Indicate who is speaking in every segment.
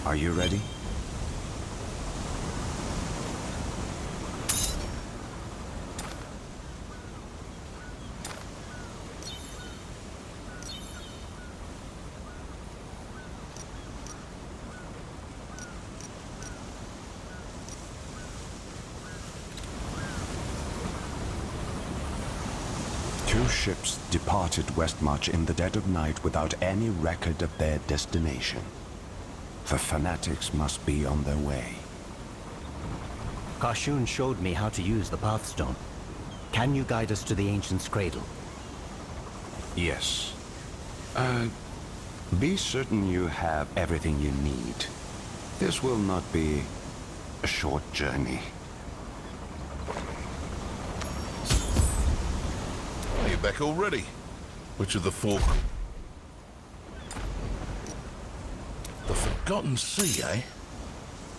Speaker 1: Are you ready? Two ships departed Westmarch in the dead of night without any record of their destination. The fanatics must be on their way.
Speaker 2: Kashun showed me how to use the Pathstone. Can you guide us to the Ancient's cradle?
Speaker 1: Yes. Be certain you have everything you need. This will not be a short journey.
Speaker 3: Are you back already? Which of the four... The Forgotten Sea, eh?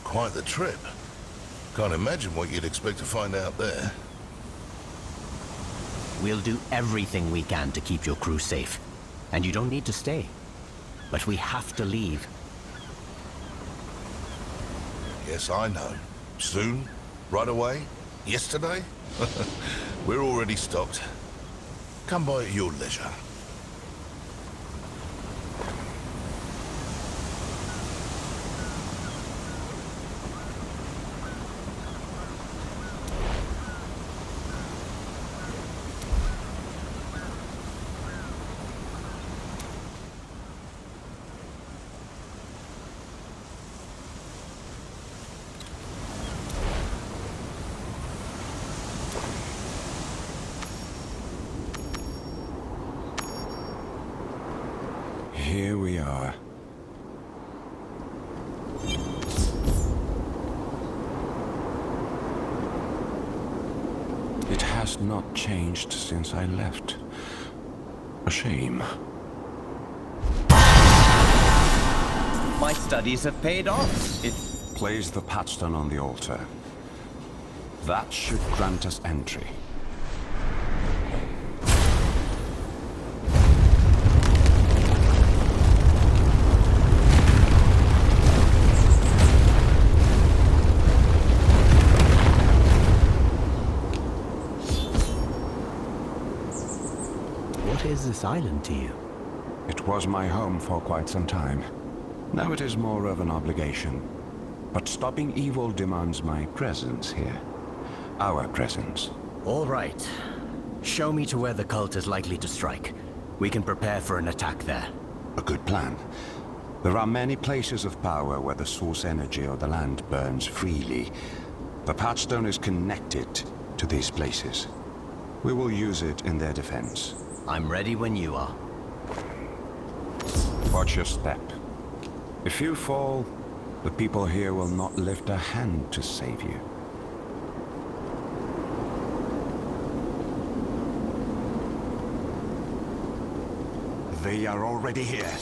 Speaker 3: Quite the trip. Can't imagine what you'd expect to find out there.
Speaker 2: We'll do everything we can to keep your crew safe. And you don't need to stay. But we have to leave.
Speaker 3: Yes, I know. Soon? Right away? Yesterday? We're already stocked. Come by at your leisure.
Speaker 1: Here we are. It has not changed since I left. A shame.
Speaker 2: My studies have paid off.
Speaker 1: Place the Pathstone on the altar. That should grant us entry.
Speaker 2: What is this island to you?
Speaker 1: It was my home for quite some time. Now it is more of an obligation. But stopping evil demands my presence here. Our presence.
Speaker 2: All right. Show me to where the cult is likely to strike. We can prepare for an attack there.
Speaker 1: A good plan. There are many places of power where the source energy of the land burns freely. The Pathstone is connected to these places. We will use it in their defense.
Speaker 2: I'm ready when you are.
Speaker 1: Watch your step. If you fall, the people here will not lift a hand to save you. They are already here.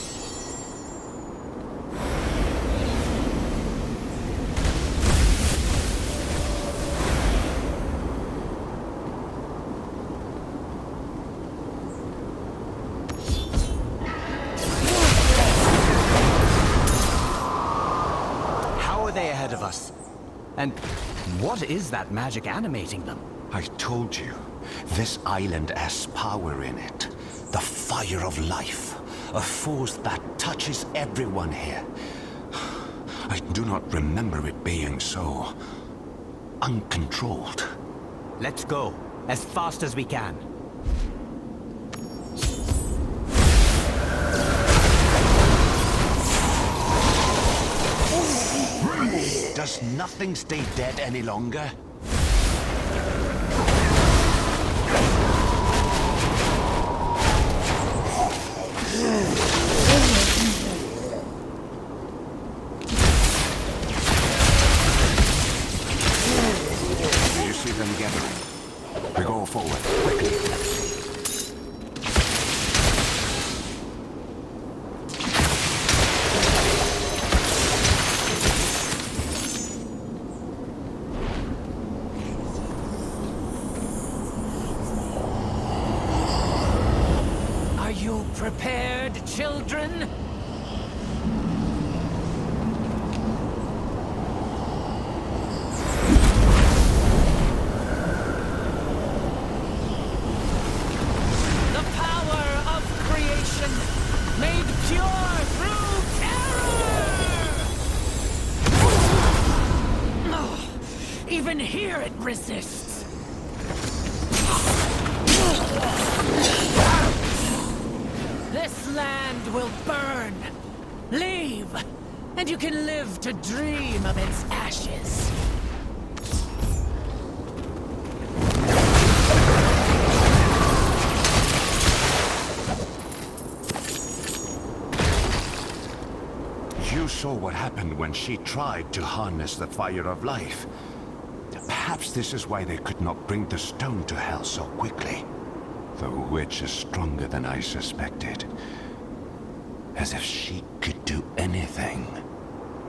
Speaker 2: Of us. And what is that magic animating them?
Speaker 1: I told you, this island has power in it. The fire of life. A force that touches everyone here. I do not remember it being so uncontrolled.
Speaker 2: Let's go, as fast as we can.
Speaker 1: Does nothing stay dead any longer? Do you see them gathering? We go forward, quickly.
Speaker 4: Even here it resists! This land will burn! Leave! And you can live to dream of its ashes.
Speaker 1: You saw what happened when she tried to harness the fire of life. Perhaps this is why they could not bring the stone to hell so quickly. The witch is stronger than I suspected. As if she could do anything.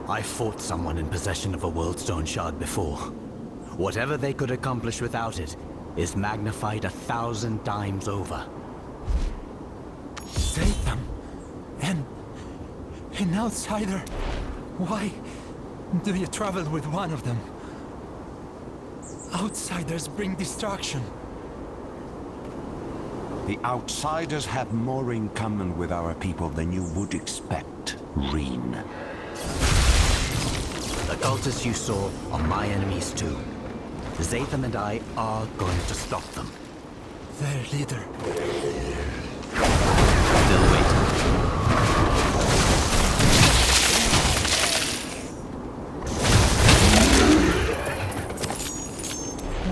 Speaker 2: I fought someone in possession of a Worldstone shard before. Whatever they could accomplish without it is magnified 1,000 times over.
Speaker 5: Save them. And an outsider. Why do you travel with one of them? Outsiders bring destruction.
Speaker 1: The outsiders have more in common with our people than you would expect, Reen.
Speaker 2: The cultists you saw are my enemies too. Zatham and I are going to stop them.
Speaker 5: Their leader.
Speaker 2: Still waiting.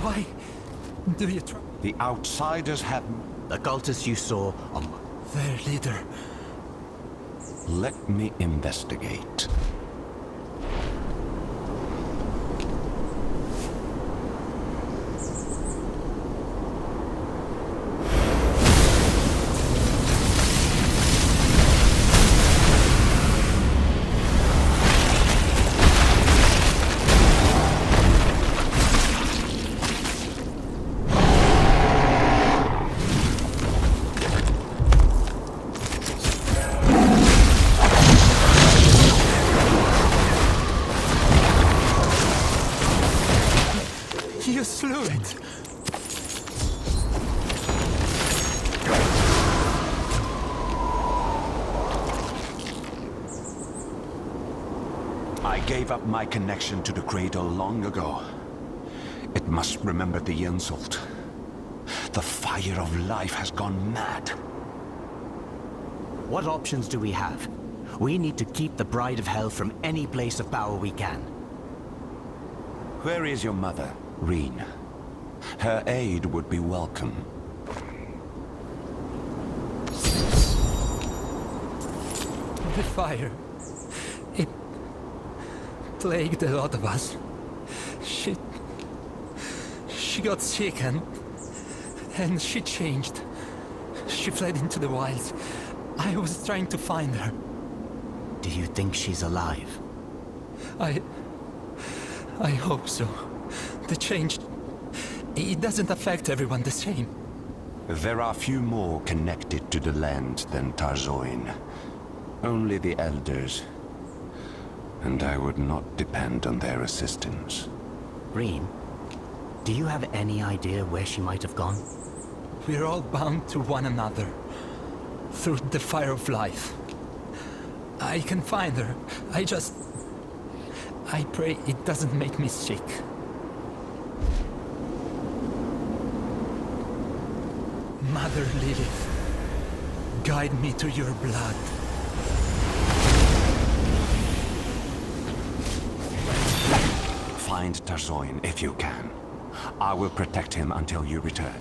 Speaker 5: Why do you try?
Speaker 1: The outsiders have...
Speaker 2: The cultists you saw are
Speaker 5: Their leader.
Speaker 1: Let me investigate.
Speaker 5: You slew it.
Speaker 1: I gave up my connection to the cradle long ago. It must remember the insult. The fire of life has gone mad.
Speaker 2: What options do we have? We need to keep the Bride of Hell from any place of power we can.
Speaker 1: Where is your mother, Reen? Her aid would be welcome.
Speaker 5: The fire. It plagued a lot of us. She got sick and she changed. She fled into the wilds. I was trying to find her.
Speaker 2: Do you think she's alive?
Speaker 5: I hope so. The change, it doesn't affect everyone the same.
Speaker 1: There are few more connected to the land than Tarzoin. Only the elders. And I would not depend on their assistance.
Speaker 2: Reen, do you have any idea where she might have gone?
Speaker 5: We're all bound to one another. Through the fire of life. I can find her. I pray it doesn't make me sick. Mother Lilith, guide me to your blood.
Speaker 1: Find Tarzoin if you can. I will protect him until you return.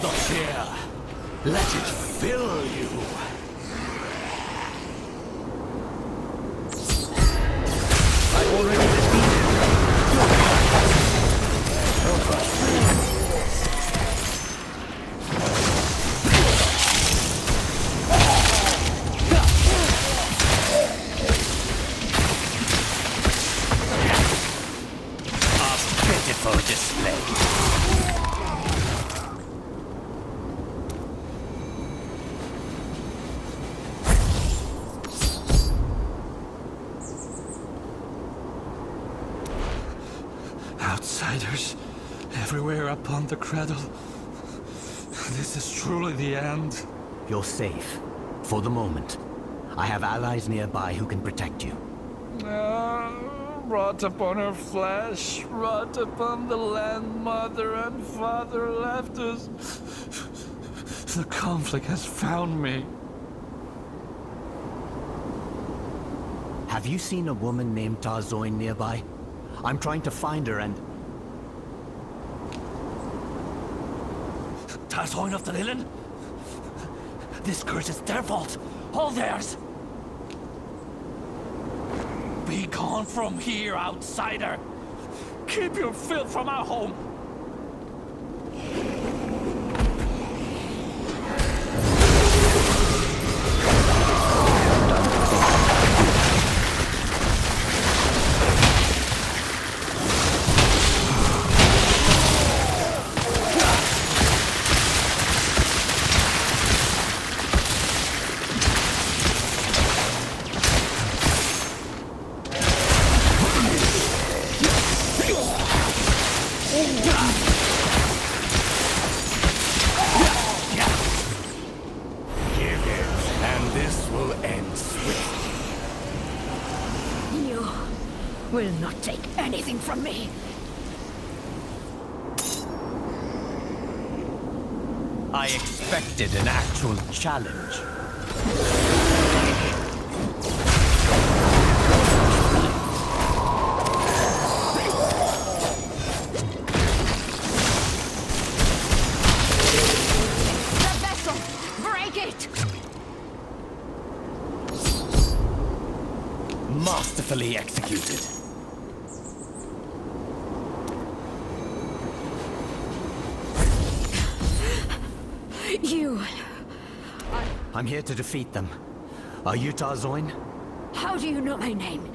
Speaker 2: the fear. Let it fill you. I've already defeated. A pitiful display.
Speaker 5: Outsiders everywhere upon the cradle. This is truly the end.
Speaker 2: You're safe. For the moment. I have allies nearby who can protect you.
Speaker 5: Rot upon her flesh, rot upon the land mother and father left us. The conflict has found me.
Speaker 2: Have you seen a woman named Tarzoin nearby? I'm trying to find her and...
Speaker 6: Tarzoin of the Lilin? This curse is their fault. All theirs. Be gone from here, outsider. Keep your filth from our home.
Speaker 4: Will not take anything from me.
Speaker 2: I expected an actual challenge.
Speaker 4: The vessel! Break it!
Speaker 2: Masterfully executed.
Speaker 4: You...
Speaker 2: I'm here to defeat them. Are you Tarzoin?
Speaker 4: How do you know my name?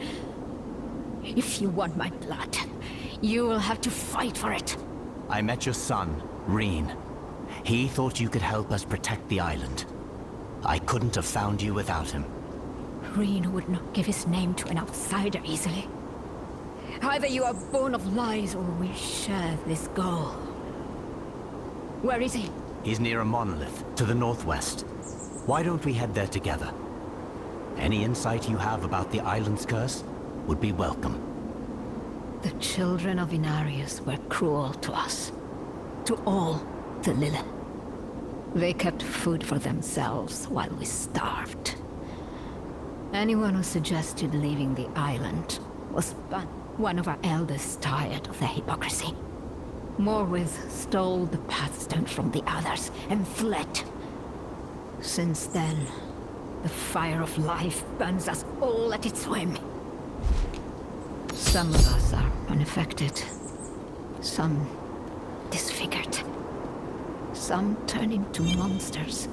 Speaker 4: If you want my blood, you will have to fight for it.
Speaker 2: I met your son, Reen. He thought you could help us protect the island. I couldn't have found you without him.
Speaker 4: Reen would not give his name to an outsider easily. Either you are born of lies or we share this goal. Where is he?
Speaker 2: He's near a monolith, to the northwest. Why don't we head there together? Any insight you have about the island's curse would be welcome.
Speaker 4: The children of Inarius were cruel to us. To all the Lilith. They kept food for themselves while we starved. Anyone who suggested leaving the island was but one of our elders tired of the hypocrisy. Morwith stole the Pathstone from the others and fled. Since then, the fire of life burns us all at its whim. Some of us are unaffected. Some disfigured. Some turn into monsters.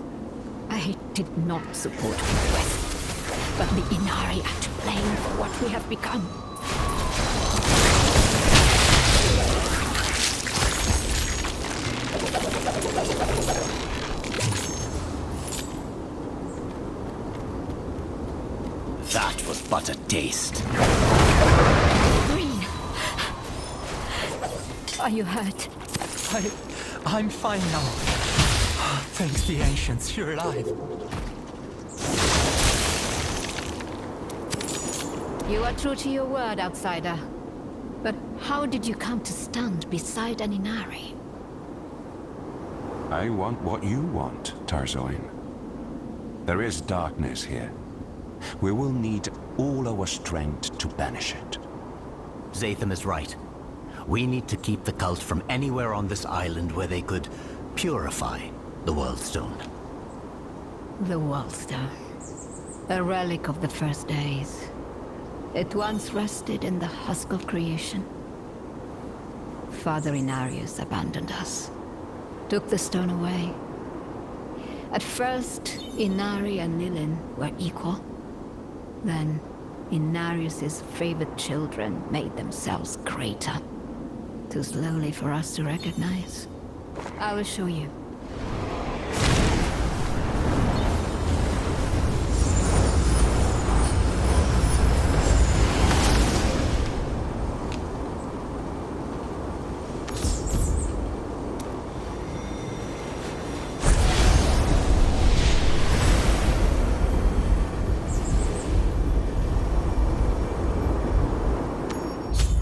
Speaker 4: I did not support Morwith, but the Inari are to blame for what we have become.
Speaker 2: That was but a taste.
Speaker 4: Green! Are you hurt?
Speaker 5: I'm fine now. Thanks the ancients, you're alive.
Speaker 4: You are true to your word, outsider. But how did you come to stand beside an Inari?
Speaker 1: I want what you want, Tarzoin. There is darkness here. We will need all our strength to banish it.
Speaker 2: Zatham is right. We need to keep the cult from anywhere on this island where they could purify the World Stone?
Speaker 4: The Wallstone. A relic of the first days. It once rested in the husk of creation. Father Inarius abandoned us. Took the stone away. At first, Inari and Lilin were equal. Then, Inarius's favored children made themselves greater. Too slowly for us to recognize. I will show you.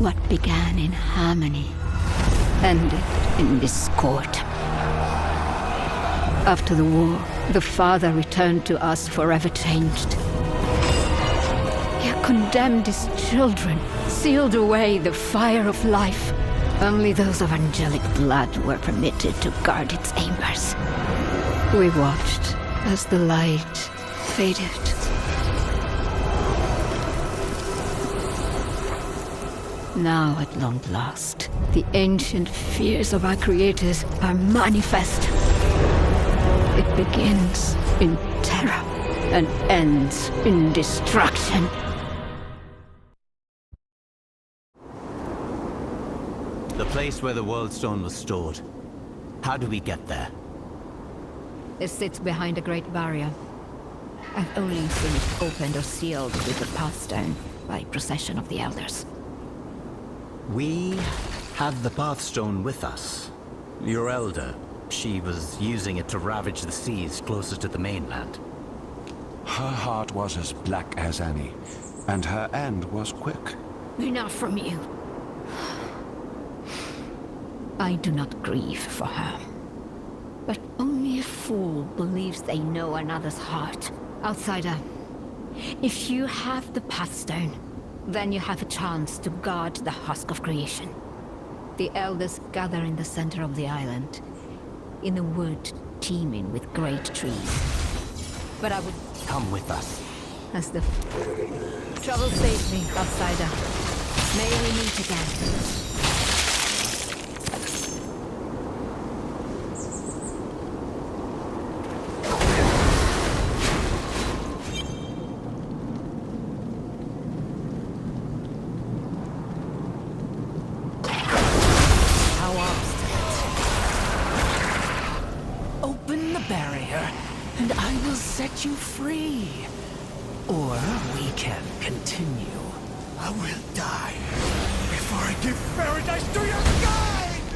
Speaker 4: What began in harmony ended in discord. After the war, the father returned to us forever changed. He had condemned his children, sealed away the fire of life. Only those of angelic blood were permitted to guard its embers. We watched as the light faded. Now, at long last, the ancient fears of our creators are manifest. It begins in terror and ends in destruction.
Speaker 2: The place where the World Stone was stored. How do we get there?
Speaker 4: It sits behind a great barrier. I've only seen it opened or sealed with the Pathstone by procession of the Elders.
Speaker 2: We have the Pathstone with us. Your elder, she was using it to ravage the seas closer to the mainland.
Speaker 1: Her heart was as black as any, and her end was quick.
Speaker 4: Enough from you. I do not grieve for her. But only a fool believes they know another's heart. Outsider, if you have the Pathstone, then you have a chance to guard the husk of creation. The Elders gather in the center of the island, in a wood teeming with great trees. But I would...
Speaker 2: Come with us.
Speaker 4: As the... Travel safely, outsider. May we meet again.
Speaker 6: And I will set you free. Or we can continue. I will die before I give paradise to your kind!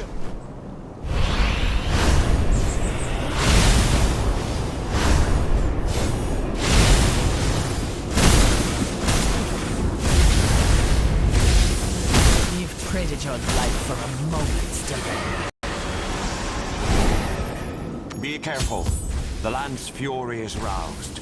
Speaker 6: You've traded your life for a moment's delay.
Speaker 1: Be careful. The land's fury is roused.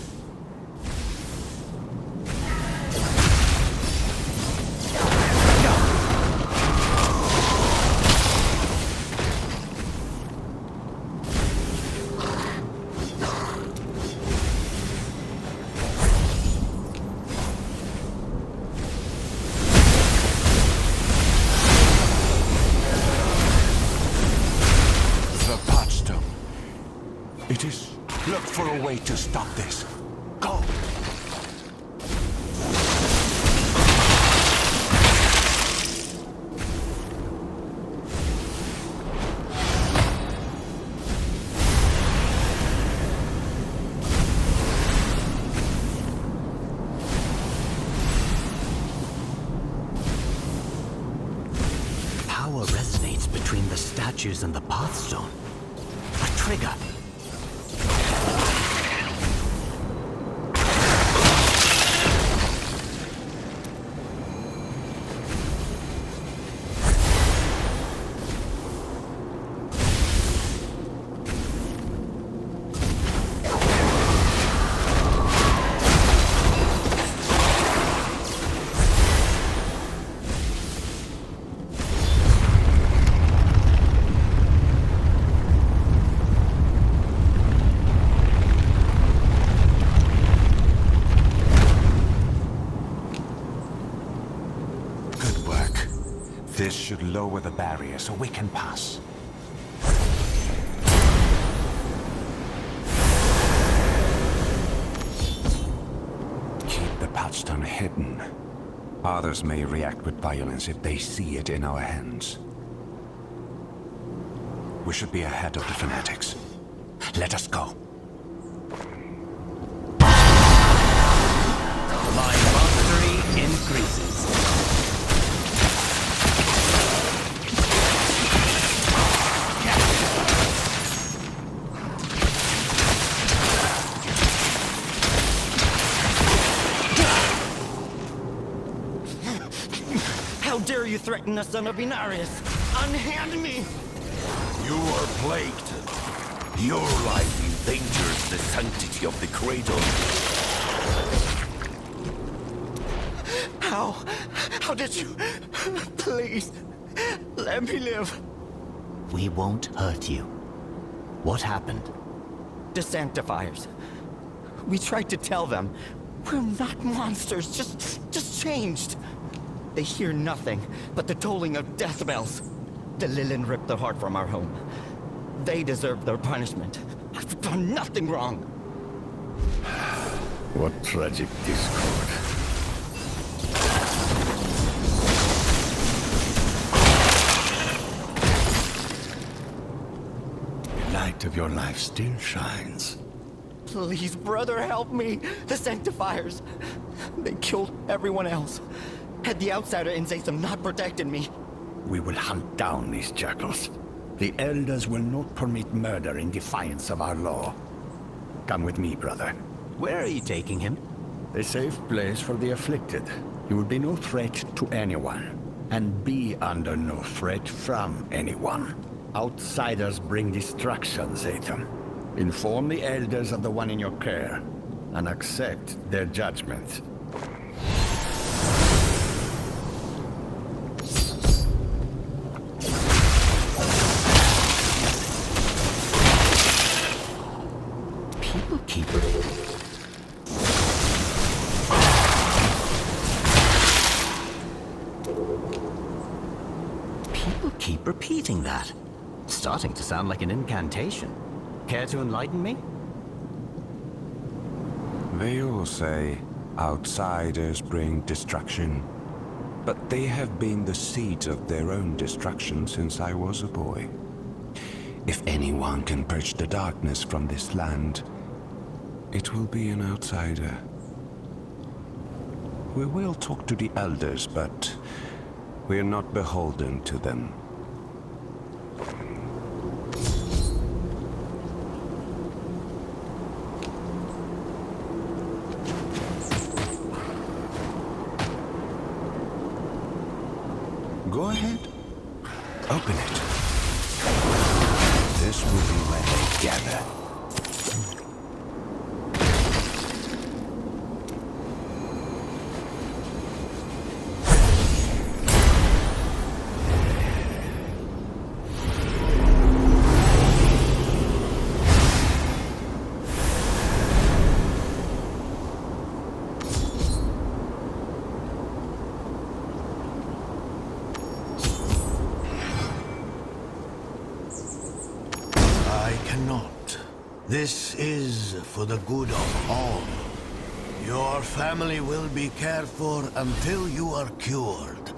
Speaker 1: The Pathstone. It is... Look for a way to stop this. Go!
Speaker 2: Power resonates between the statues and the Pathstone. A trigger.
Speaker 1: should lower the barrier so we can pass. Keep the patchstone hidden. Others may react with violence if they see it in our hands. We should be ahead of the fanatics. Let us go.
Speaker 2: My mastery increases.
Speaker 6: How dare you threaten the son of Inarius? Unhand me!
Speaker 3: You are plagued. Your life endangers the sanctity of the cradle.
Speaker 6: How did you? Please, let me live.
Speaker 2: We won't hurt you. What happened?
Speaker 6: The Sanctifiers. We tried to tell them. We're not monsters, just changed. They hear nothing but the tolling of death bells. The Lilin ripped their heart from our home. They deserve their punishment. I've done nothing wrong.
Speaker 3: What tragic discord. The light of your life still shines.
Speaker 6: Please, brother, help me. The Sanctifiers. They killed everyone else. Had the outsider in Zatham not protected me.
Speaker 7: We will hunt down these jackals. The elders will not permit murder in defiance of our law. Come with me, brother.
Speaker 2: Where are you taking him?
Speaker 7: A safe place for the afflicted. You will be no threat to anyone, and be under no threat from anyone. Outsiders bring destruction, Zatham. Inform the elders of the one in your care, and accept their judgment.
Speaker 2: People keep repeating that. It's starting to sound like an incantation. Care to enlighten me?
Speaker 1: They all say outsiders bring destruction, but they have been the seeds of their own destruction since I was a boy. If anyone can purge the darkness from this land, it will be an outsider. We will talk to the elders, but we're not beholden to them. Go ahead. Open it. This will be where they gather.
Speaker 8: This is for the good of all. Your family will be cared for until you are cured.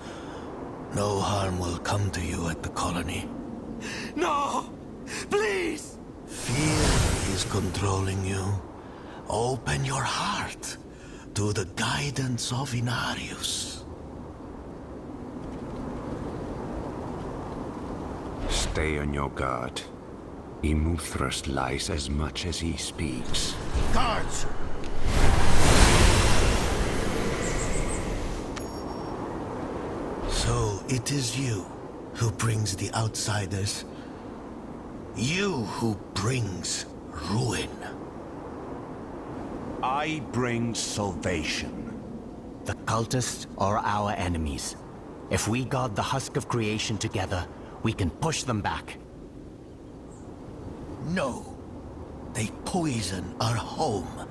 Speaker 8: No harm will come to you at the colony.
Speaker 6: No! Please!
Speaker 8: Fear is controlling you. Open your heart to the guidance of Inarius.
Speaker 1: Stay on your guard. Immortal lies as much as he speaks.
Speaker 8: Guards! So it is you who brings the outsiders. You who brings ruin.
Speaker 1: I bring salvation.
Speaker 2: The cultists are our enemies. If we guard the husk of creation together, we can push them back.
Speaker 8: No. They poison our home,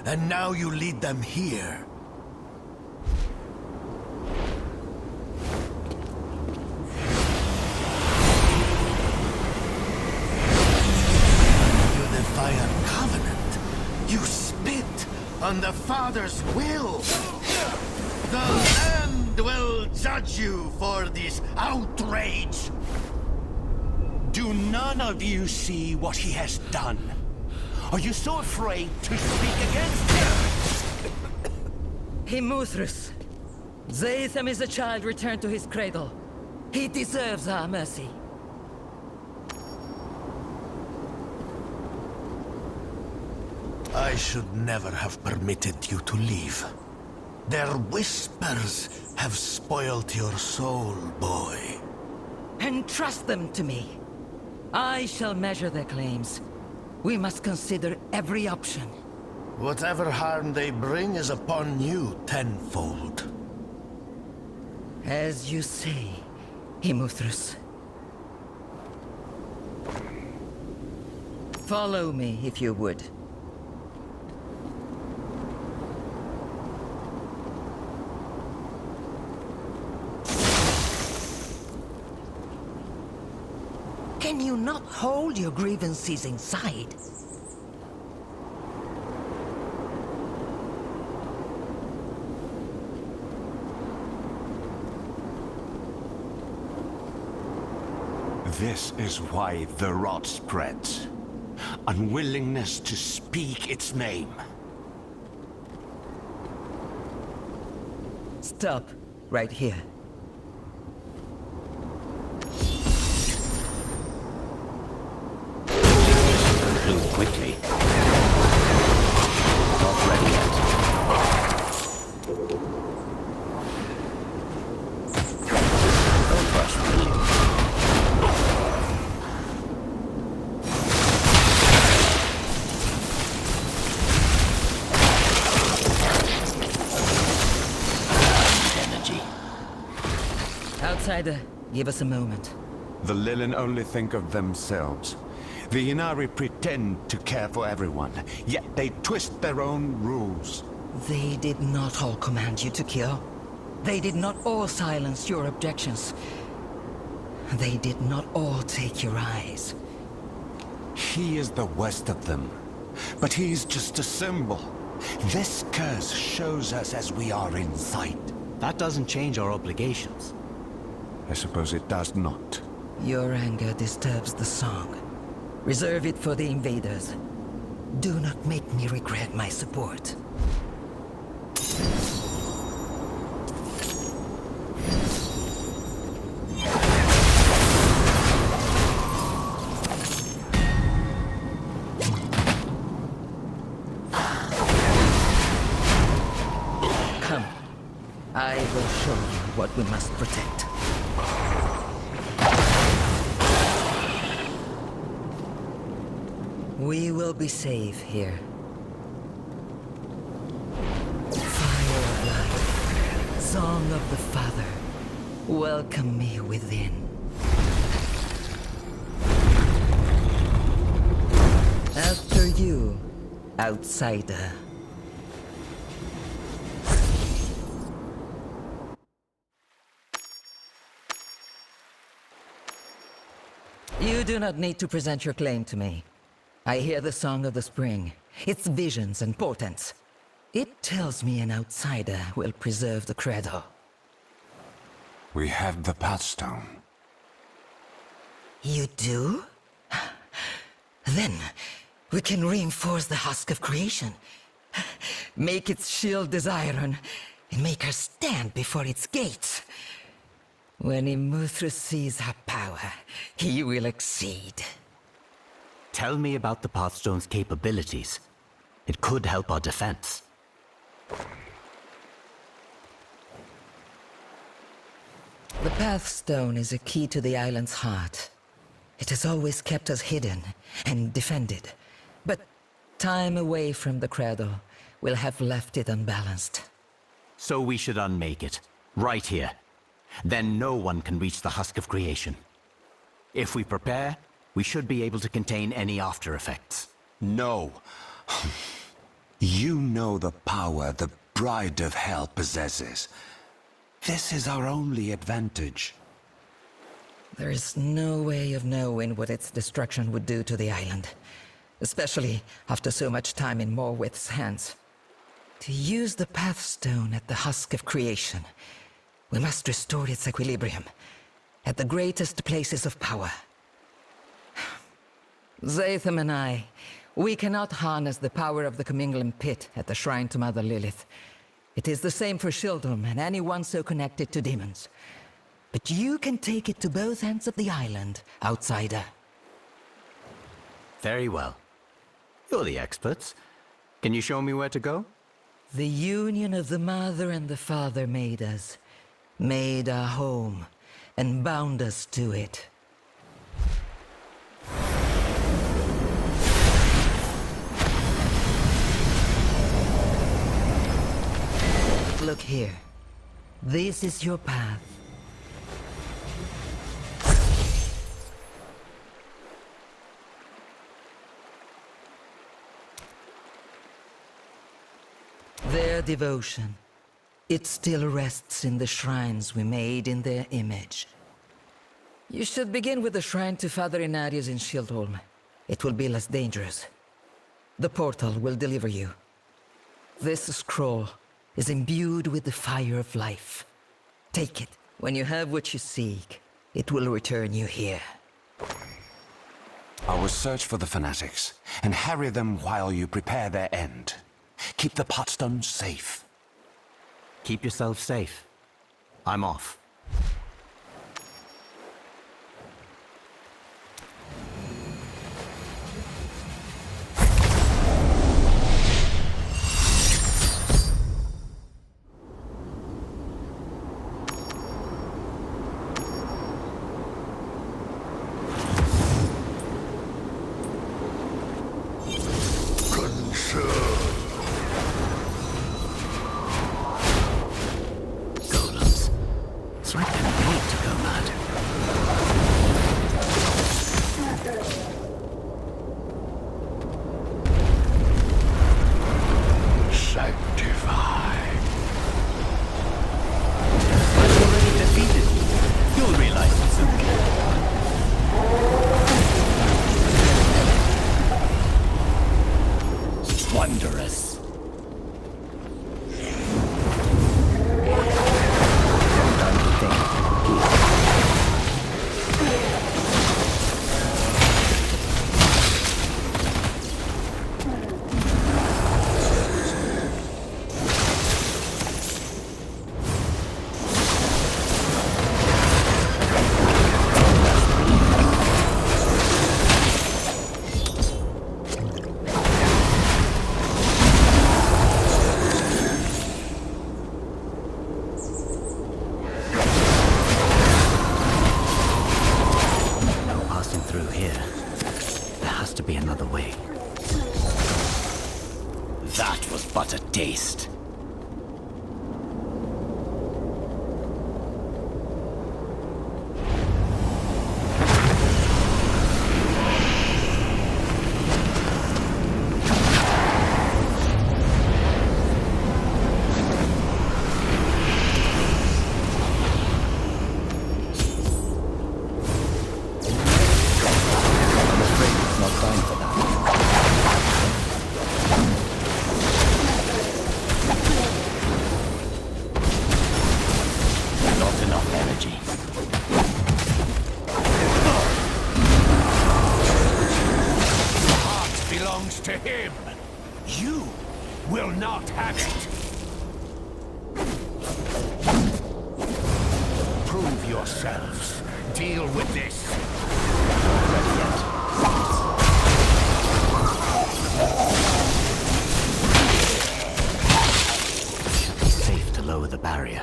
Speaker 8: and now you lead them here. on the Father's will. The land will judge you for this outrage.
Speaker 1: Do none of you see what he has done? Are you so afraid to speak against him?
Speaker 9: Immortal. Zatham is a child returned to his cradle. He deserves our mercy.
Speaker 8: I should never have permitted you to leave. Their whispers have spoiled your soul, boy.
Speaker 9: Entrust them to me. I shall measure their claims. We must consider every option.
Speaker 8: Whatever harm they bring is upon you tenfold.
Speaker 9: As you say, Immortal. Follow me, if you would. Can you not hold your grievances inside?
Speaker 1: This is why the rot spreads. Unwillingness to speak its name.
Speaker 9: Stop, right here.
Speaker 2: Conclude quickly. Not ready yet. Don't rush me. Energy.
Speaker 9: Outsider, give us a moment.
Speaker 1: The Lilin only think of themselves. The Inari pretend to care for everyone, yet they twist their own rules.
Speaker 9: They did not all command you to kill. They did not all silence your objections. They did not all take your eyes.
Speaker 1: He is the worst of them, but he is just a symbol. This curse shows us as we are in sight.
Speaker 2: That doesn't change our obligations.
Speaker 1: I suppose it does not.
Speaker 9: Your anger disturbs the song. Reserve it for the invaders. Do not make me regret my support. Come. I will show you what we must protect. We will be safe here. Fire of life, song of the Father, welcome me within. After you, outsider. You do not need to present your claim to me. I hear the song of the spring, its visions and portents. It tells me an outsider will preserve the credo.
Speaker 1: We have the Pathstone.
Speaker 9: You do? Then, we can reinforce the husk of creation. Make its shield as iron, and make her stand before its gates. When Immortal sees her power, he will exceed.
Speaker 2: Tell me about the Pathstone's capabilities. It could help our defense.
Speaker 9: The Pathstone is a key to the island's heart. It has always kept us hidden and defended. But time away from the cradle will have left it unbalanced.
Speaker 2: So we should unmake it, right here. Then no one can reach the husk of creation. If we prepare, we should be able to contain any after effects.
Speaker 1: No. You know the power the Bride of Hell possesses. This is our only advantage.
Speaker 9: There is no way of knowing what its destruction would do to the island. Especially after so much time in Morwith's hands. To use the Pathstone at the Husk of Creation, we must restore its equilibrium at the greatest places of power. Zatham and I, we cannot harness the power of the Commingling Pit at the Shrine to Mother Lilith. It is the same for Shieldholm and anyone so connected to demons. But you can take it to both ends of the island, outsider.
Speaker 2: Very well. You're the experts. Can you show me where to go?
Speaker 9: The union of the Mother and the Father made us, made our home, and bound us to it. Look here. This is your path. Their devotion, it still rests in the shrines we made in their image. You should begin with the shrine to Father Inarius in Shieldholm. It will be less dangerous. The portal will deliver you. This scroll is imbued with the fire of life. Take it. When you have what you seek, it will return you here.
Speaker 1: I will search for the fanatics and harry them while you prepare their end. Keep the Potstone safe.
Speaker 2: Keep yourself safe. I'm off. Golems. So I can't wait to go mad.
Speaker 8: Sanctify.
Speaker 2: I've already defeated you. You'll realize it soon. Wondrous. Time to think. No passing through here. There has to be another way. That was but a taste. I'm afraid it's not time for that. Not enough energy.
Speaker 8: The heart belongs to him. You will not have it. Prove yourselves. Deal with this.
Speaker 2: Not ready yet. Should be safe to lower the barrier.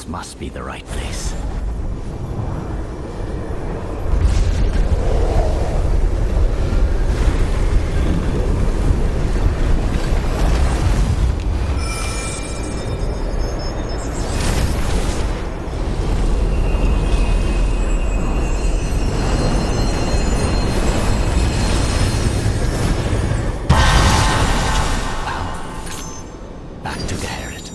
Speaker 2: This must be the right place. Back to Garrett.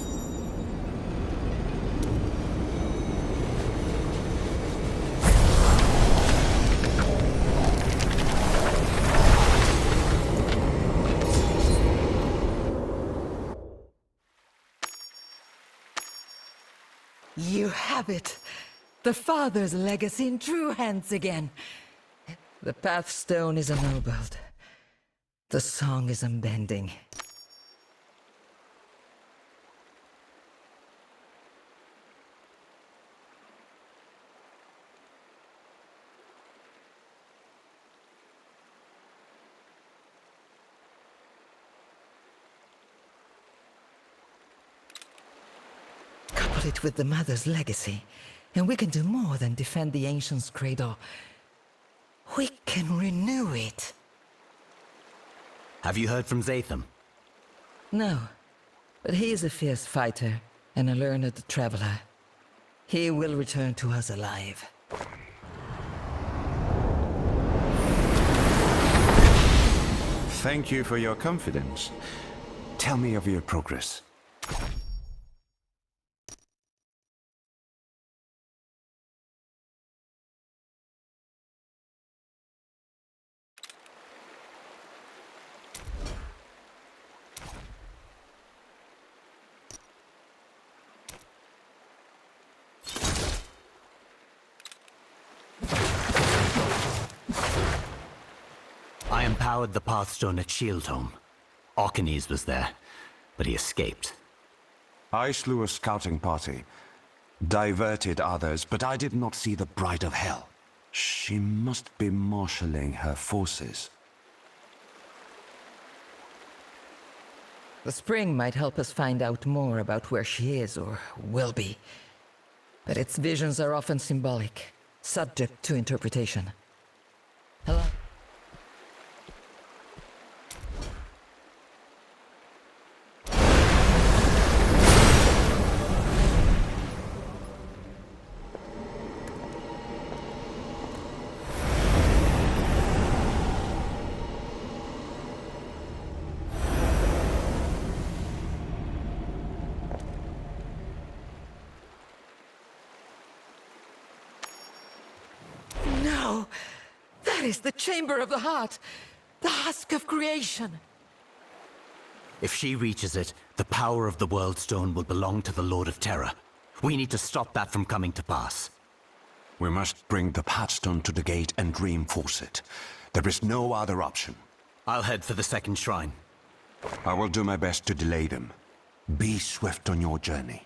Speaker 9: You have it. The Father's legacy in true hands again. The Pathstone is ennobled. The song is unbending. Couple it with the Mother's legacy, and we can do more than defend the Ancient's cradle. We can renew it.
Speaker 2: Have you heard from Zatham?
Speaker 9: No, but he is a fierce fighter and a learned traveler. He will return to us alive.
Speaker 1: Thank you for your confidence. Tell me of your progress.
Speaker 2: I empowered the Pathstone at Shieldhome. Arcanes was there, but he escaped.
Speaker 1: I slew a scouting party, diverted others, but I did not see the Bride of Hell. She must be marshalling her forces.
Speaker 9: The spring might help us find out more about where she is or will be. But its visions are often symbolic, subject to interpretation. Hello? No! That is the Chamber of the Heart! The husk of creation!
Speaker 2: If she reaches it, the power of the World Stone will belong to the Lord of Terror. We need to stop that from coming to pass.
Speaker 1: We must bring the Pathstone to the gate and reinforce it. There is no other option.
Speaker 2: I'll head for the second shrine.
Speaker 1: I will do my best to delay them. Be swift on your journey.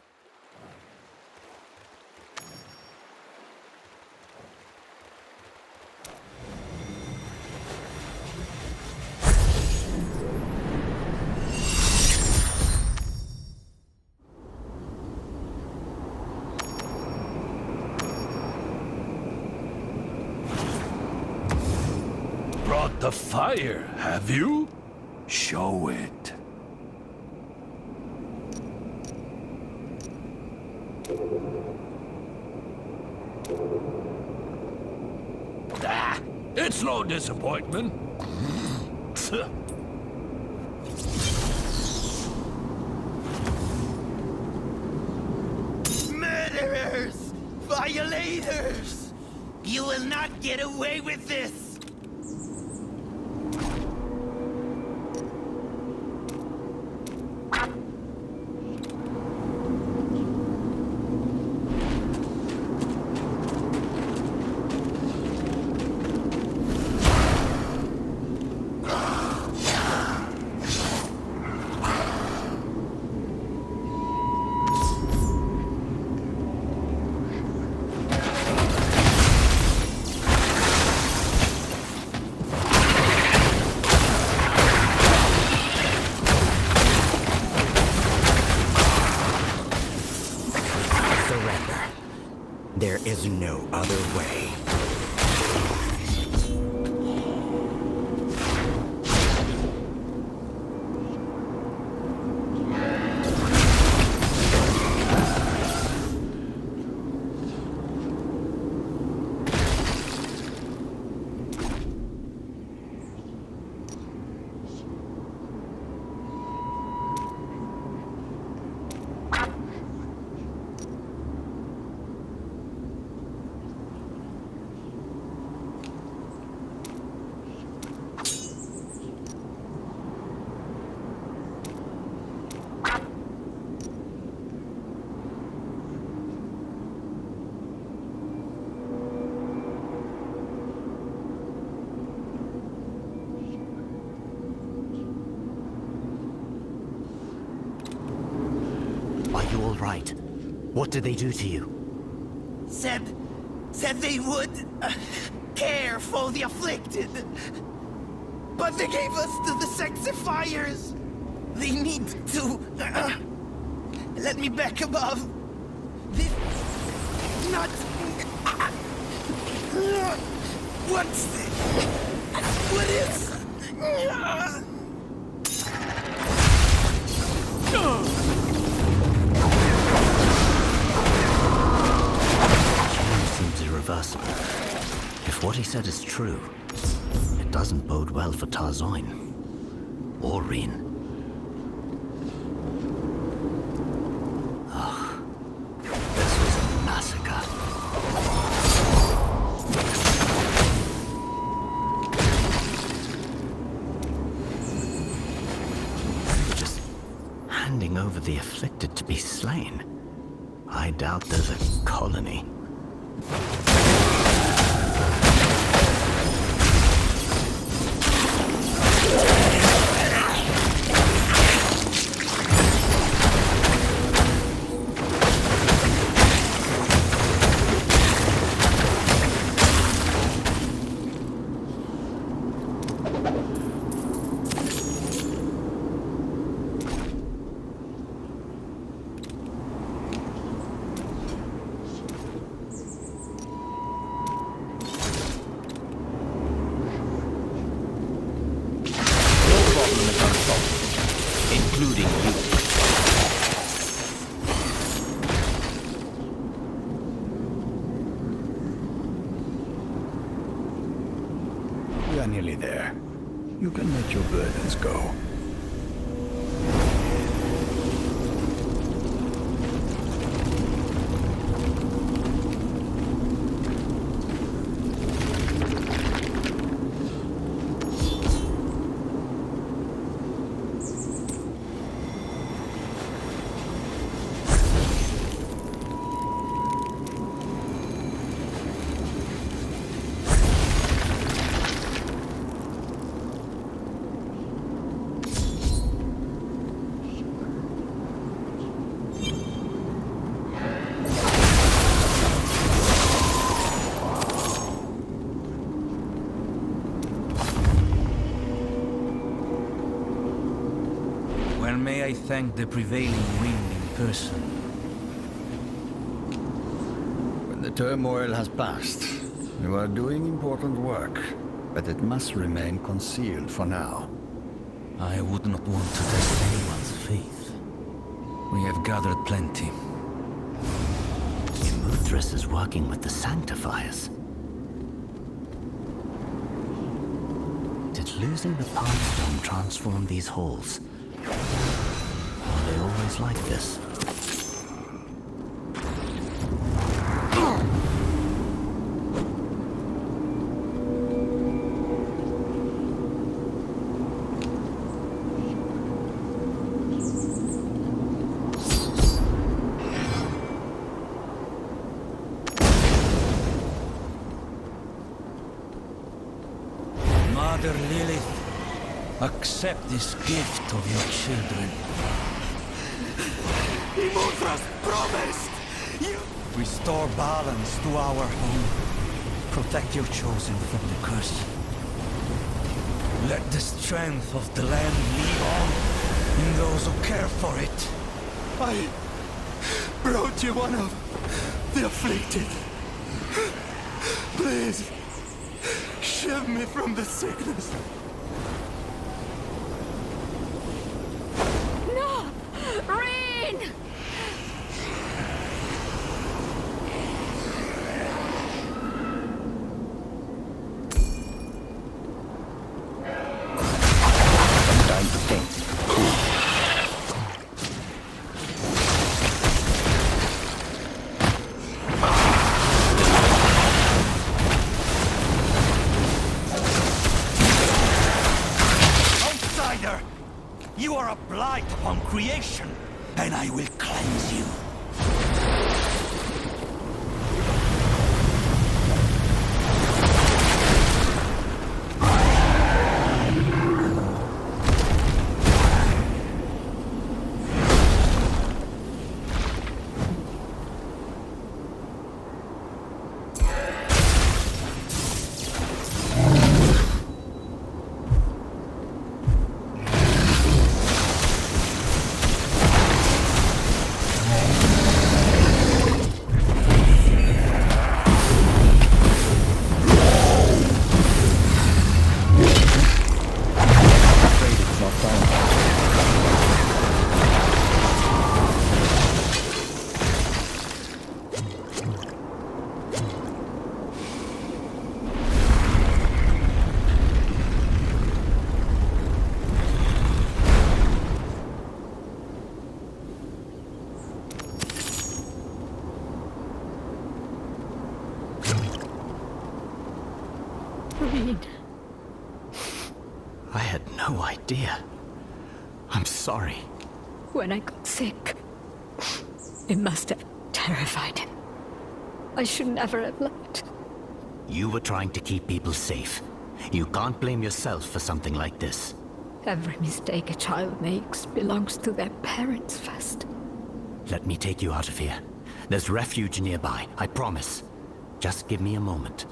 Speaker 5: Brought the fire, have you?
Speaker 1: Show it.
Speaker 5: Ah, it's no disappointment.
Speaker 6: Murderers! Violators! You will not get away with this!
Speaker 7: way.
Speaker 2: Are you all right? What did they do to you?
Speaker 6: Said they would care for the afflicted. But they gave us to the sexifiers. They need to let me back above. This not what is
Speaker 2: Seems irreversible. If what he said is true, it doesn't bode well for Tarzoin. Or Reen. Ugh. This was a massacre. Just handing over the afflicted to be slain. I doubt there's a colony. Including you.
Speaker 7: We are nearly there. You can let your burdens go.
Speaker 5: When may I thank the prevailing wind in person?
Speaker 7: When the turmoil has passed, you are doing important work, but it must remain concealed for now.
Speaker 5: I would not want to test anyone's faith. We have gathered plenty.
Speaker 2: Immortal is working with the Sanctifiers. Did losing the Pathstone transform these halls? Are they always like this?
Speaker 5: Mother Lilith, accept this gift of your children.
Speaker 6: Immortals promised! You...
Speaker 5: Restore balance to our home. Protect your chosen from the curse. Let the strength of the land live on in those who care for it.
Speaker 6: I brought you one of the afflicted. Please, shield me from the sickness.
Speaker 4: No! Rain!
Speaker 7: Time to think.
Speaker 6: Outsider! You are a blight upon creation, and I will cleanse you.
Speaker 4: Rain.
Speaker 2: I had no idea. I'm sorry.
Speaker 4: When I got sick, it must have terrified him. I should never have left.
Speaker 2: You were trying to keep people safe. You can't blame yourself for something like this.
Speaker 4: Every mistake a child makes belongs to their parents first.
Speaker 2: Let me take you out of here. There's refuge nearby, I promise. Just give me a moment.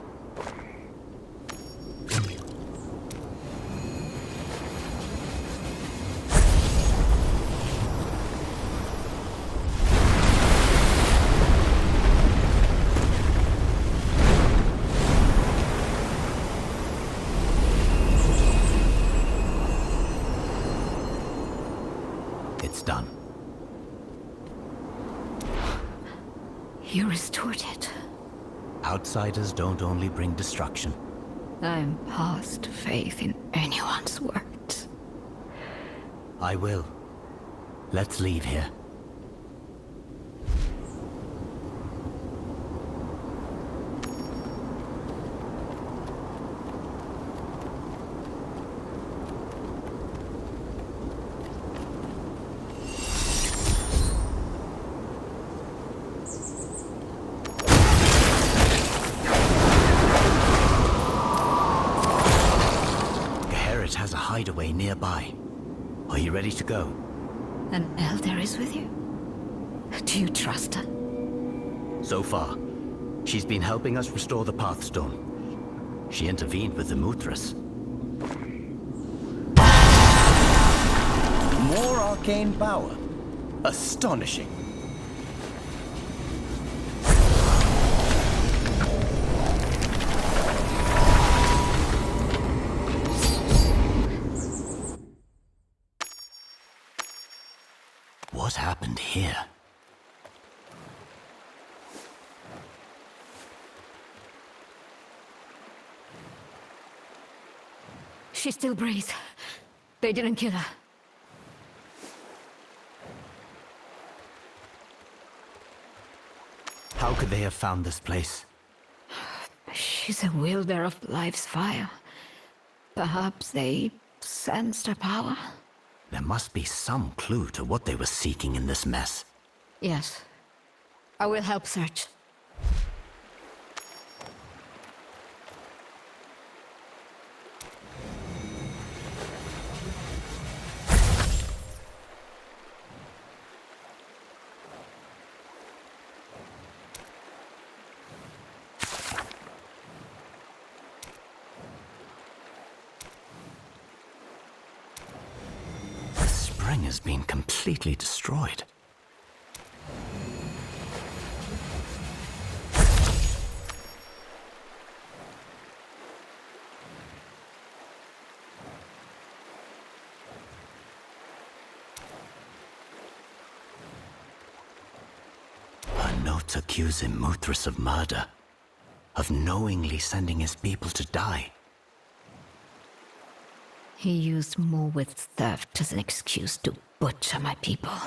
Speaker 2: It's done.
Speaker 4: You restored it.
Speaker 2: Outsiders don't only bring destruction.
Speaker 4: I'm past faith in anyone's words.
Speaker 2: I will. Let's leave here. Has a hideaway nearby. Are you ready to go?
Speaker 4: An elder is with you? Do you trust her?
Speaker 2: So far, she's been helping us restore the Pathstone. She intervened with the Muthras.
Speaker 6: More arcane power. Astonishing.
Speaker 2: What happened here?
Speaker 4: She still breathes. They didn't kill her.
Speaker 2: How could they have found this place?
Speaker 4: She's a wielder of life's fire. Perhaps they sensed her power?
Speaker 2: There must be some clue to what they were seeking in this mess.
Speaker 4: Yes. I will help search.
Speaker 2: Has been completely destroyed. not accuse Immortal of murder, of knowingly sending his people to die.
Speaker 4: He used Morwith's theft as an excuse to butcher my people.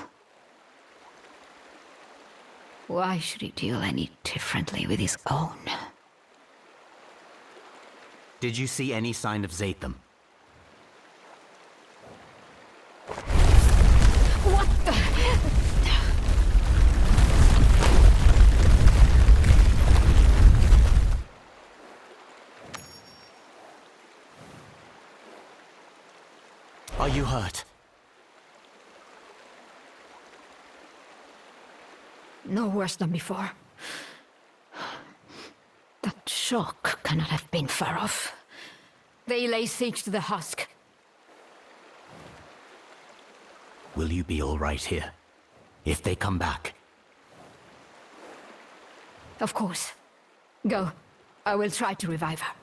Speaker 4: Why should he deal any differently with his own?
Speaker 2: Did you see any sign of Zatham?
Speaker 4: What the?
Speaker 2: Are you hurt?
Speaker 4: No worse than before. That shock cannot have been far off. They lay siege to the husk.
Speaker 2: Will you be all right here? If they come back?
Speaker 4: Of course. Go. I will try to revive her.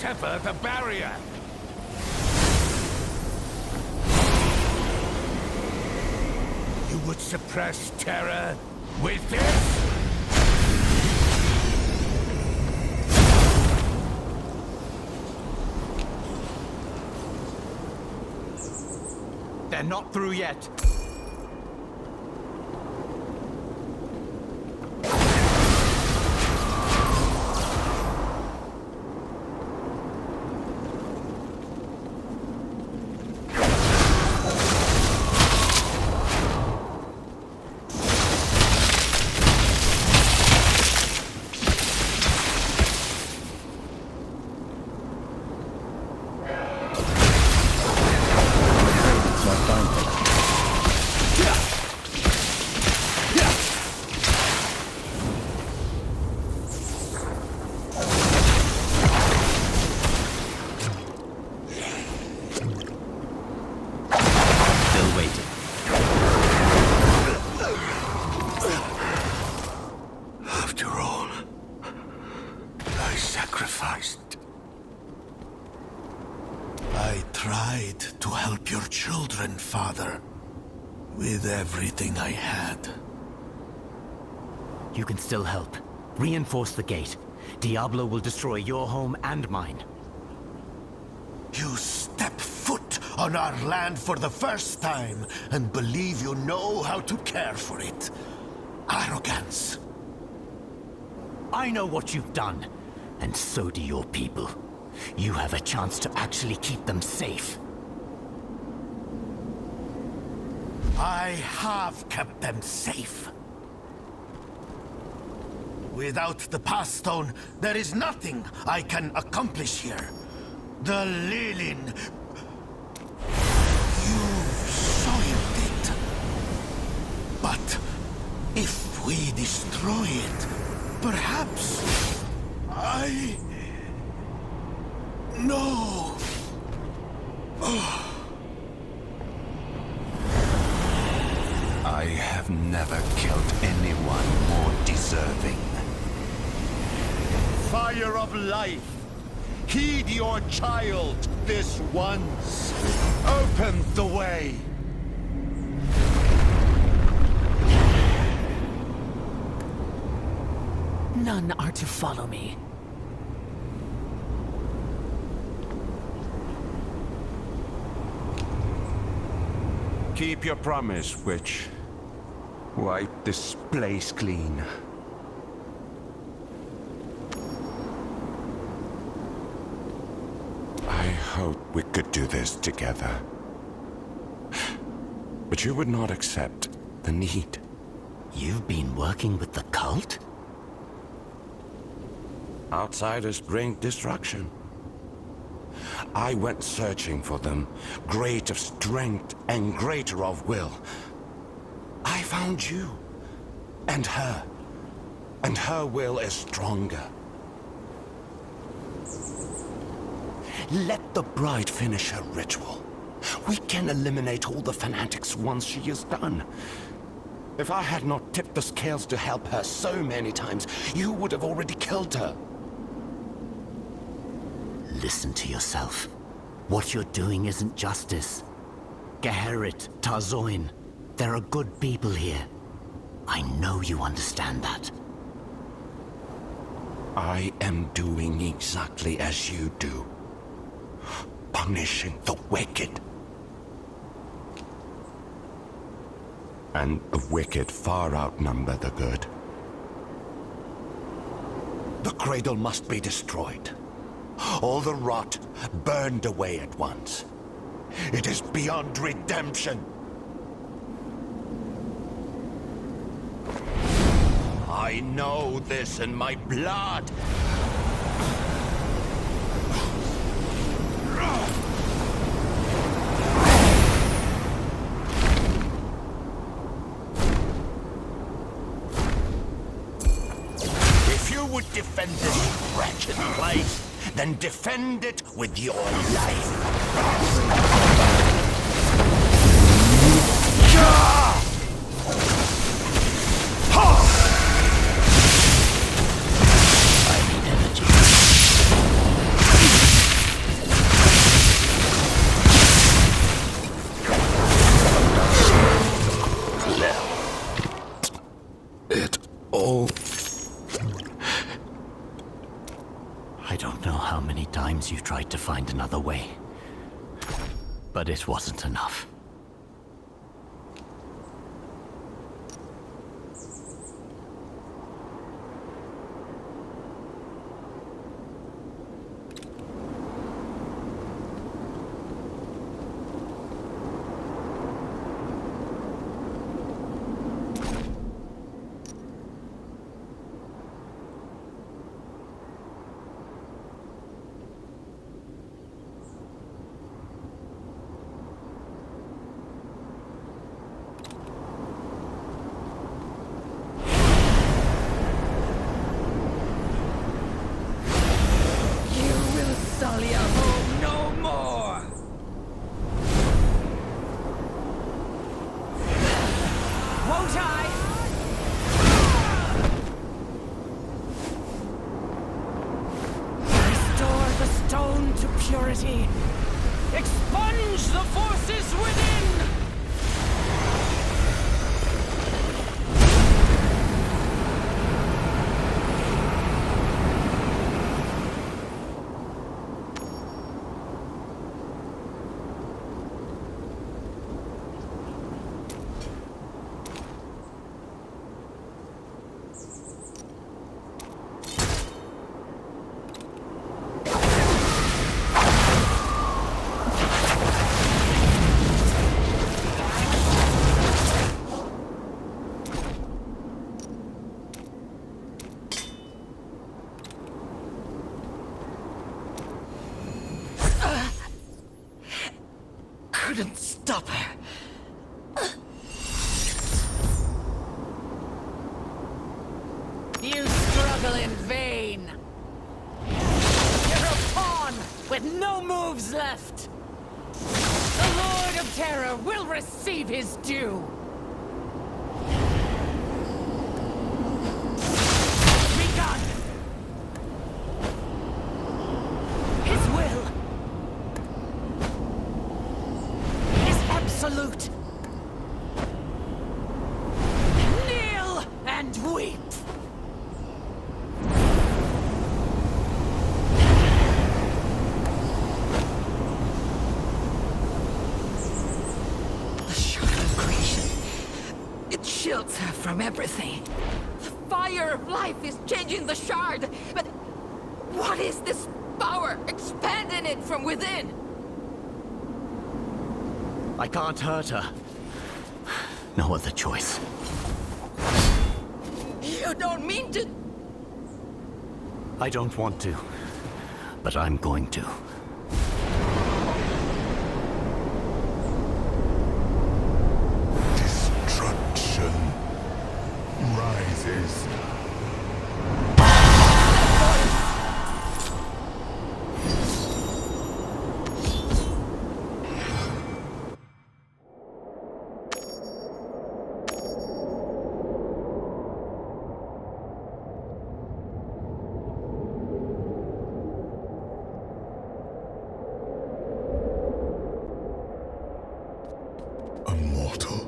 Speaker 3: Sever the barrier! You would suppress terror with this?
Speaker 2: They're not through yet.
Speaker 8: After all, I sacrificed. I tried to help your children, Father, with everything I had.
Speaker 2: You can still help. Reinforce the gate. Diablo will destroy your home and mine.
Speaker 8: You step foot on our land for the first time and believe you know how to care for it. Arrogance.
Speaker 2: I know what you've done, and so do your people. You have a chance to actually keep them safe.
Speaker 8: I have kept them safe. Without the Path Stone, there is nothing I can accomplish here. The Lilin... You soiled it. But if we destroy it, perhaps... No!
Speaker 1: I have never killed anyone more deserving.
Speaker 7: Fire of life! Heed your child this once. Open the way.
Speaker 6: None are to follow me.
Speaker 1: Keep your promise, witch. Wipe this place clean. I hope we could do this together. But you would not accept the need.
Speaker 2: You've been working with the cult?
Speaker 1: Outsiders bring destruction. I went searching for them, great of strength and greater of will. I found you, and her. And her will is stronger. Let the bride finish her ritual. We can eliminate all the fanatics once she is done. If I had not tipped the scales to help her so many times, you would have already killed her.
Speaker 2: Listen to yourself. What you're doing isn't justice. Geherit, Tarzoin, there are good people here. I know you understand that.
Speaker 1: I am doing exactly as you do. Punishing the wicked. And the wicked far outnumber the good. The cradle must be destroyed. All the rot burned away at once. It is beyond redemption. I know this in my blood. If you would defend this wretched place, then defend it with your life. It all.
Speaker 2: I don't know how many times you tried to find another way, but it wasn't enough.
Speaker 6: Purity! Expunge the forces within!
Speaker 9: Couldn't stop her.
Speaker 6: You struggle in vain. You're a pawn with no moves left. The Lord of Terror will receive his due. Begun. His will is absolute. Kneel and weep.
Speaker 9: The shadow. It shields her from everything. The fire of life is changing the shard, but what is this power expanding it from within?
Speaker 2: I can't hurt her. No other choice.
Speaker 9: You don't mean to...
Speaker 2: I don't want to, but I'm going to.
Speaker 3: Destruction rises. Immortal?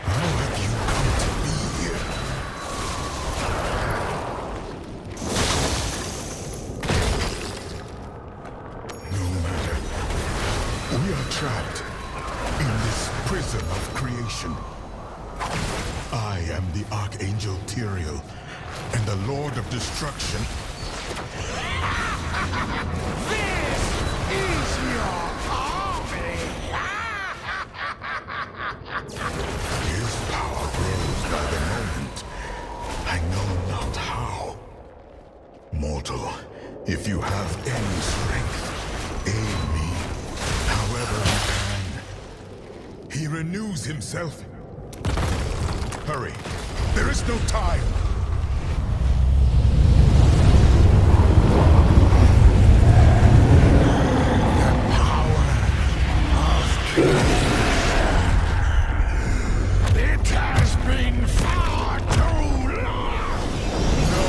Speaker 3: How have you come to be here? No matter. We are trapped in this prison of creation. I am the Archangel Tyrael, and the Lord of Destruction. This is your army! His power grows by the moment. I know not how. Mortal, if you have any strength, aid me, however you can. He renews himself. Hurry, there is no time. The power of creation. It has been far too long! No!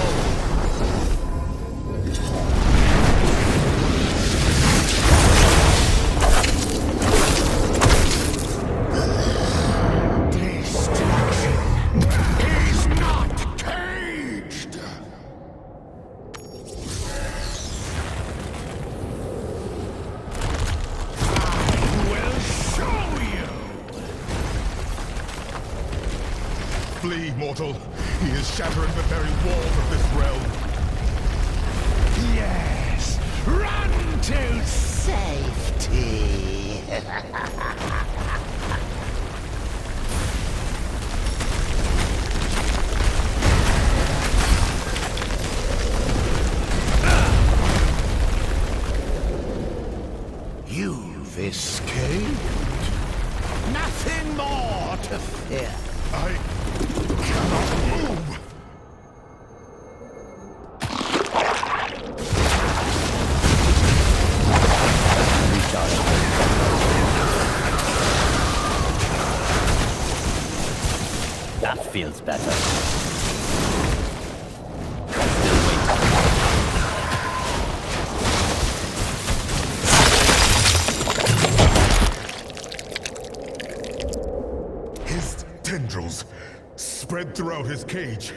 Speaker 3: Destruction is not caged! I will show you! Flee, mortal. He is shattering the very walls of this realm. Yes! Run to safety! You've escaped. Nothing more to fear. I cannot move.
Speaker 2: That feels better. Still waiting.
Speaker 3: His tendrils spread throughout his cage.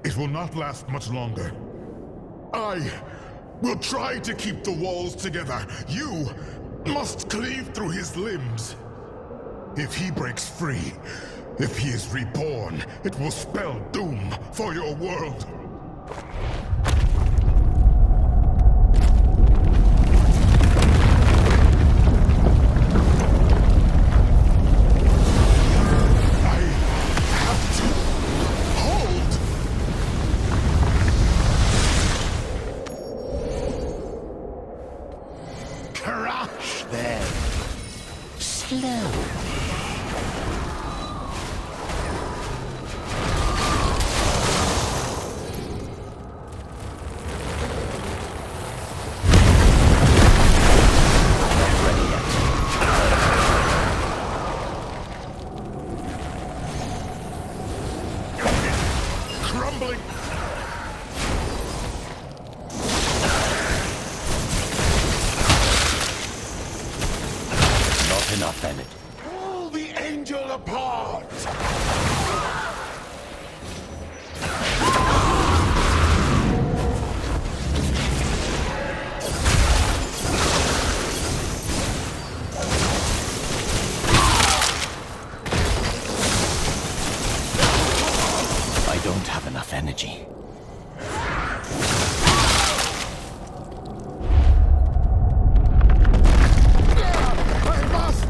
Speaker 3: It will not last much longer. I will try to keep the walls together. You must cleave through his limbs. If he breaks free, if he is reborn, it will spell doom for your world. I have to hold. Crush them. Slow. Crumbling.
Speaker 2: Not enough, Emmett.
Speaker 3: Pull the angel apart!
Speaker 2: enough energy.
Speaker 3: I must!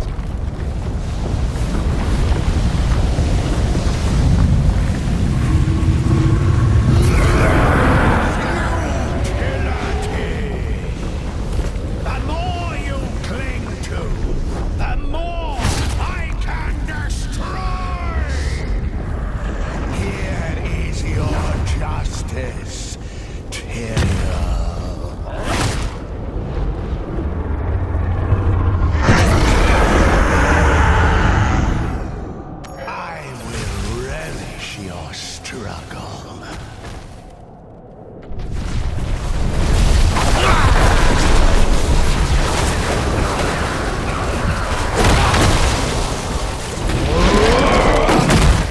Speaker 7: The more you cling to, the more I can destroy! Here is your justice, Tyrael. I will relish your struggle.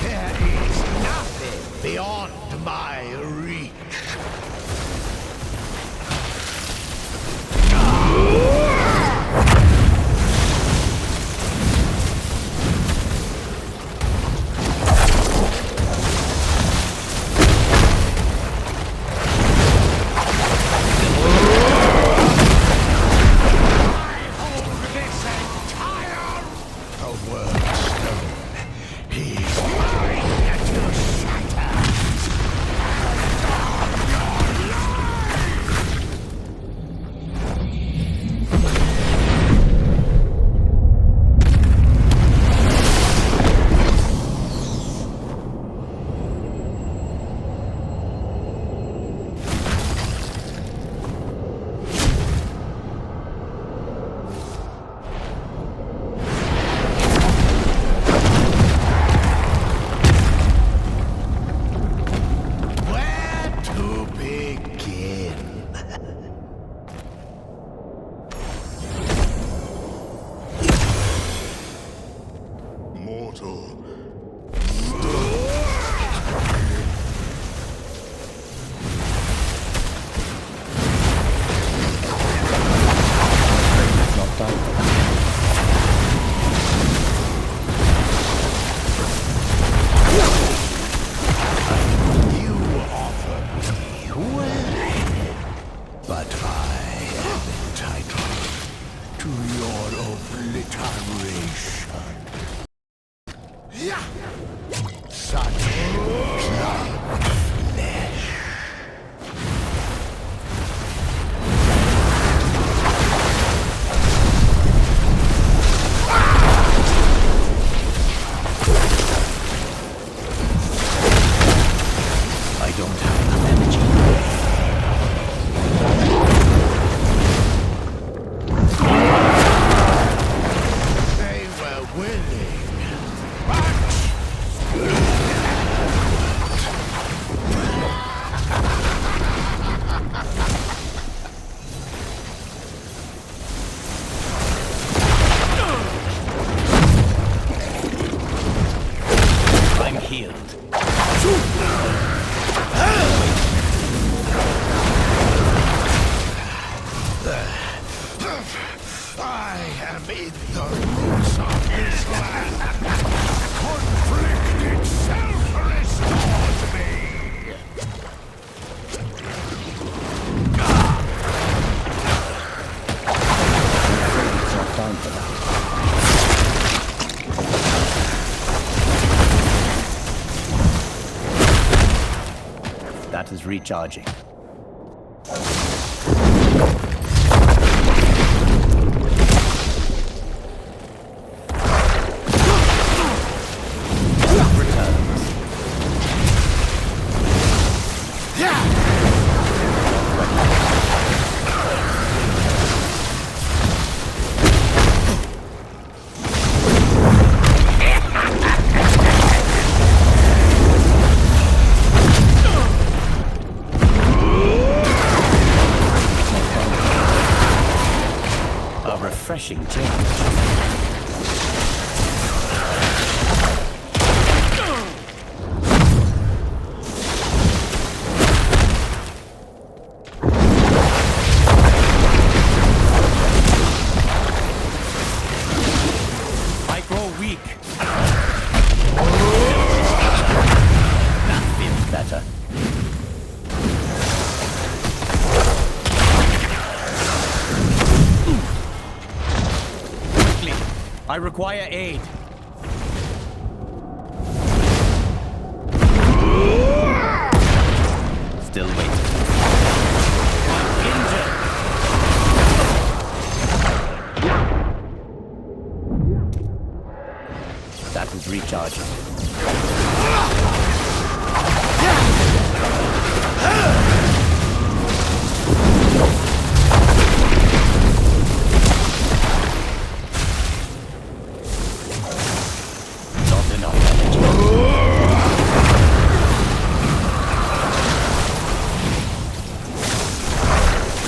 Speaker 7: There is nothing beyond my reach. I hold this entire world stone. He's mine to shatter. Where to begin?
Speaker 3: Mortal.
Speaker 7: Not done. You offer me well, but I am entitled to your obliteration. Such blind flesh.
Speaker 2: I don't have enough energy.
Speaker 7: They were willing, but
Speaker 2: I'm healed.
Speaker 7: I am in the roots of his land. Conflict itself restores me. It's not time for that.
Speaker 2: That is recharging. A refreshing change. I grow weak. That feels better. I require aid. Still waiting. I'm injured. That was recharging. Not enough energy.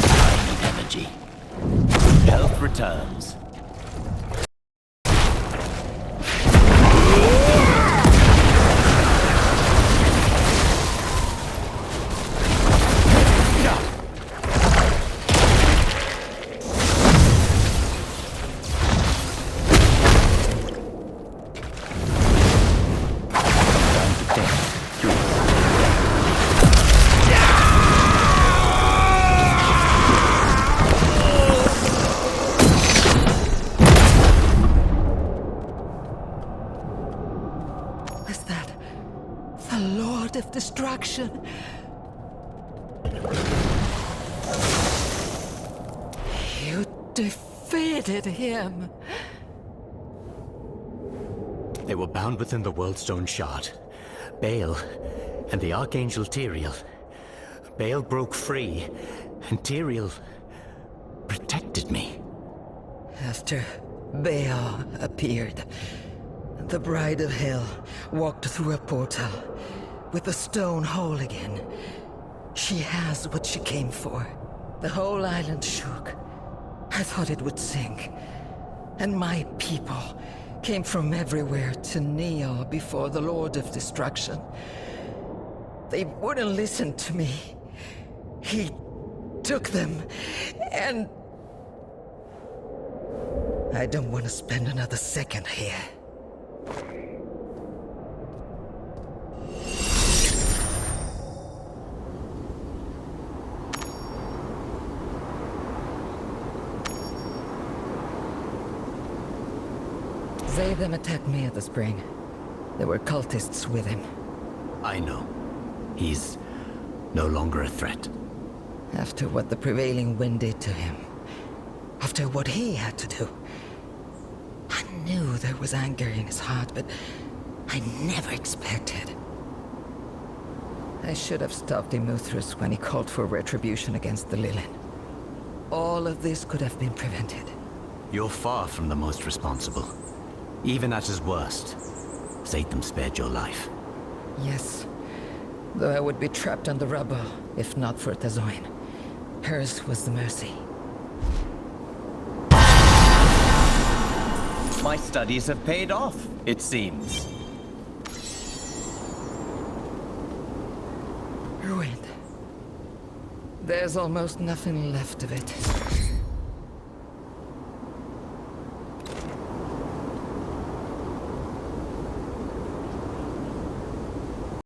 Speaker 2: I need energy. Health returns.
Speaker 9: Was that the Lord of Destruction? You defeated him.
Speaker 2: They were bound within the Worldstone Shard. Baal and the Archangel Tyrael. Baal broke free, and Tyrael protected me.
Speaker 9: After Baal appeared, the Bride of Hell walked through a portal with the stone whole again. She has what she came for. The whole island shook. I thought it would sink. And my people came from everywhere to kneel before the Lord of Destruction. They wouldn't listen to me. He took them, and I don't want to spend another second here. Zaydam attacked me at the spring. There were cultists with him.
Speaker 2: I know. He's no longer a threat.
Speaker 9: After what the prevailing wind did to him, after what he had to do, I knew there was anger in his heart, but I never expected. I should have stopped Immortal when he called for retribution against the Lilin. All of this could have been prevented.
Speaker 2: You're far from the most responsible. Even at his worst, Zaydam spared your life.
Speaker 9: Yes, though I would be trapped on the rubble, if not for Tazoin. Hers was the mercy.
Speaker 2: My studies have paid off, it seems.
Speaker 9: Ruined. There's almost nothing left of it.